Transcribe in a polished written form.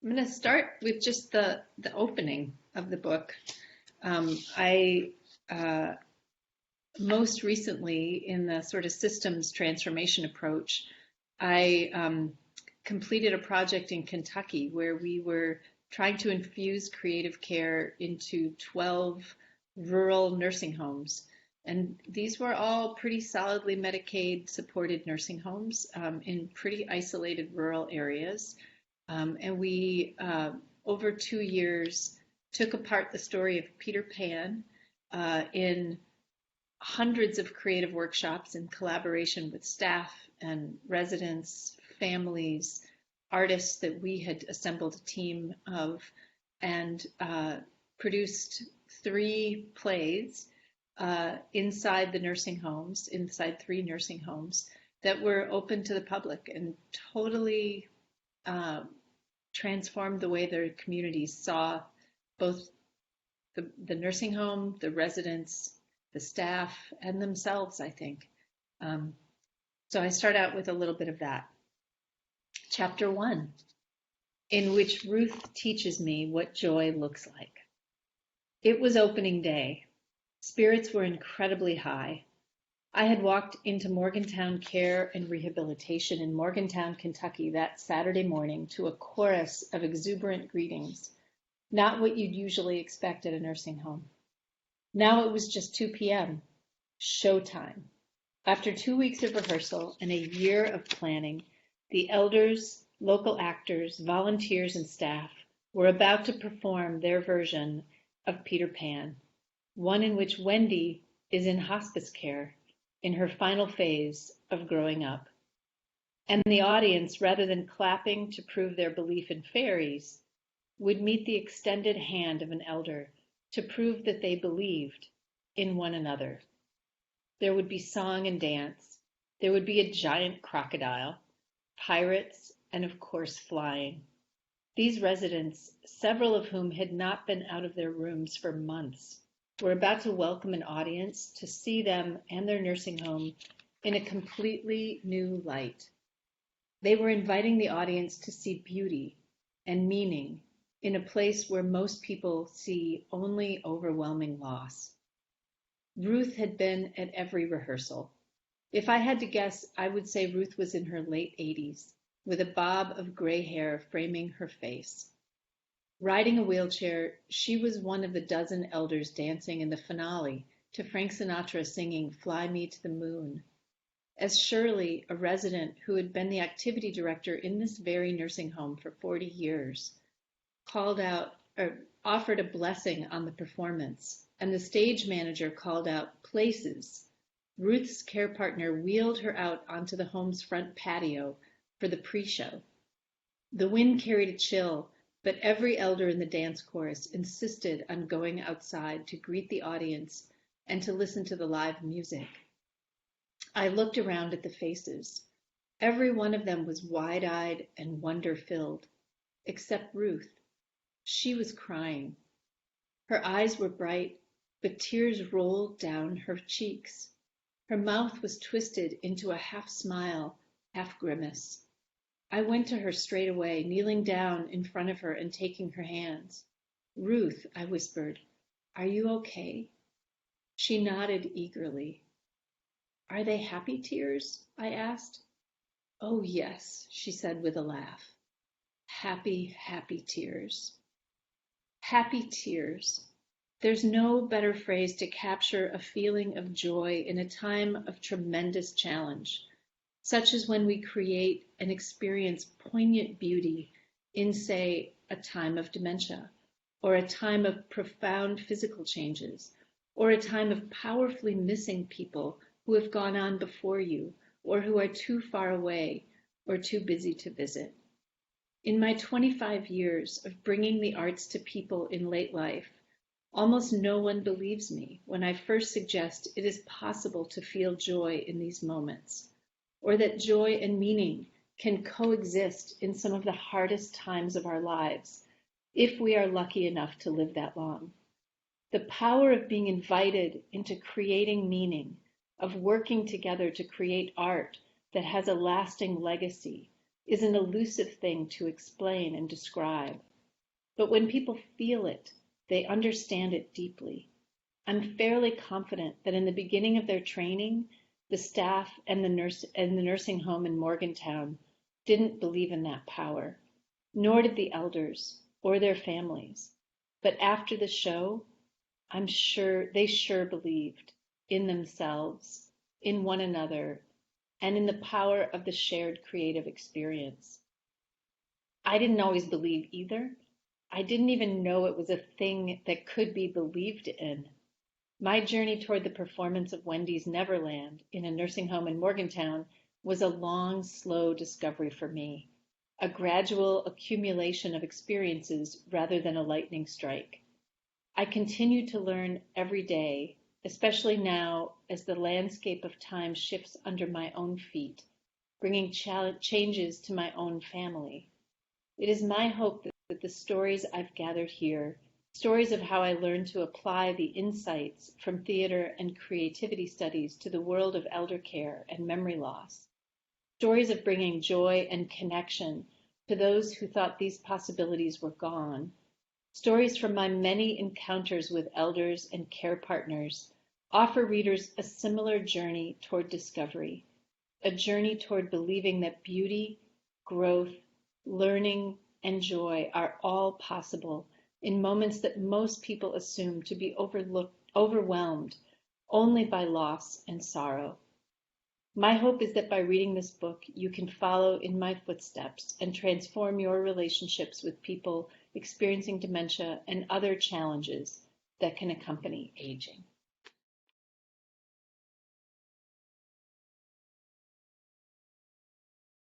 I'm going to start with just the opening of the book. I most recently, in the sort of systems transformation approach, I completed a project in Kentucky where we were trying to infuse creative care into 12 rural nursing homes. And these were all pretty solidly Medicaid supported nursing homes in pretty isolated rural areas. And we, over 2 years, took apart the story of Peter Pan in hundreds of creative workshops in collaboration with staff and residents, families, artists that we had assembled a team of, and produced 3 plays inside the nursing homes, inside 3 nursing homes that were open to the public and totally uh, transformed the way their communities saw both the nursing home, the residents, the staff, and themselves, I think. Um, so I start out with a little bit of that. Chapter 1, in which Ruth teaches me what joy looks like. It was opening day. Spirits were incredibly high. I had walked into Morgantown Care and Rehabilitation in Morgantown, Kentucky that Saturday morning to a chorus of exuberant greetings, not what you'd usually expect at a nursing home. Now it was just 2 p.m. Showtime. After 2 weeks of rehearsal and a year of planning, the elders, local actors, volunteers, and staff were about to perform their version of Peter Pan, one in which Wendy is in hospice care in her final phase of growing up. And the audience, rather than clapping to prove their belief in fairies, would meet the extended hand of an elder to prove that they believed in one another. There would be song and dance. There would be a giant crocodile, pirates, and of course flying. These residents, several of whom had not been out of their rooms for months, were about to welcome an audience to see them and their nursing home in a completely new light. They were inviting the audience to see beauty and meaning in a place where most people see only overwhelming loss. Ruth had been at every rehearsal. If I had to guess, I would say Ruth was in her late 80s, with a bob of gray hair framing her face. Riding a wheelchair, she was one of the dozen elders dancing in the finale to Frank Sinatra singing Fly Me to the Moon. As Shirley, a resident who had been the activity director in this very nursing home for 40 years, called out or offered a blessing on the performance, and the stage manager called out places, Ruth's care partner wheeled her out onto the home's front patio for the pre-show. The wind carried a chill, but every elder in the dance chorus insisted on going outside to greet the audience and to listen to the live music. I looked around at the faces. Every one of them was wide-eyed and wonder-filled, except Ruth. She was crying. Her eyes were bright, but tears rolled down her cheeks. Her mouth was twisted into a half smile, half grimace. I went to her straight away, kneeling down in front of her and taking her hands. Ruth, I whispered, are you okay? She nodded eagerly. Are they happy tears? I asked. Oh, yes, she said with a laugh. Happy, happy tears. Happy tears. There's no better phrase to capture a feeling of joy in a time of tremendous challenge, such as when we create and experience poignant beauty in, say, a time of dementia, or a time of profound physical changes, or a time of powerfully missing people who have gone on before you, or who are too far away or too busy to visit. In my 25 years of bringing the arts to people in late life, almost no one believes me when I first suggest it is possible to feel joy in these moments, or that joy and meaning can coexist in some of the hardest times of our lives, if we are lucky enough to live that long. The power of being invited into creating meaning, of working together to create art that has a lasting legacy, is an elusive thing to explain and describe. But when people feel it, they understand it deeply. I'm fairly confident that in the beginning of their training, the staff and the nursing home in Morgantown didn't believe in that power, nor did the elders or their families. But after the show, I'm sure they sure believed in themselves, in one another, and in the power of the shared creative experience. I didn't always believe either. I didn't even know it was a thing that could be believed in. My journey toward the performance of Wendy's Neverland in a nursing home in Morgantown was a long, slow discovery for me, a gradual accumulation of experiences rather than a lightning strike. I continue to learn every day, especially now as the landscape of time shifts under my own feet, bringing changes to my own family. It is my hope that the stories I've gathered here, stories of how I learned to apply the insights from theater and creativity studies to the world of elder care and memory loss, stories of bringing joy and connection to those who thought these possibilities were gone, stories from my many encounters with elders and care partners offer readers a similar journey toward discovery, a journey toward believing that beauty, growth, learning, and joy are all possible in moments that most people assume to be overwhelmed only by loss and sorrow. My hope is that by reading this book, you can follow in my footsteps and transform your relationships with people experiencing dementia and other challenges that can accompany aging.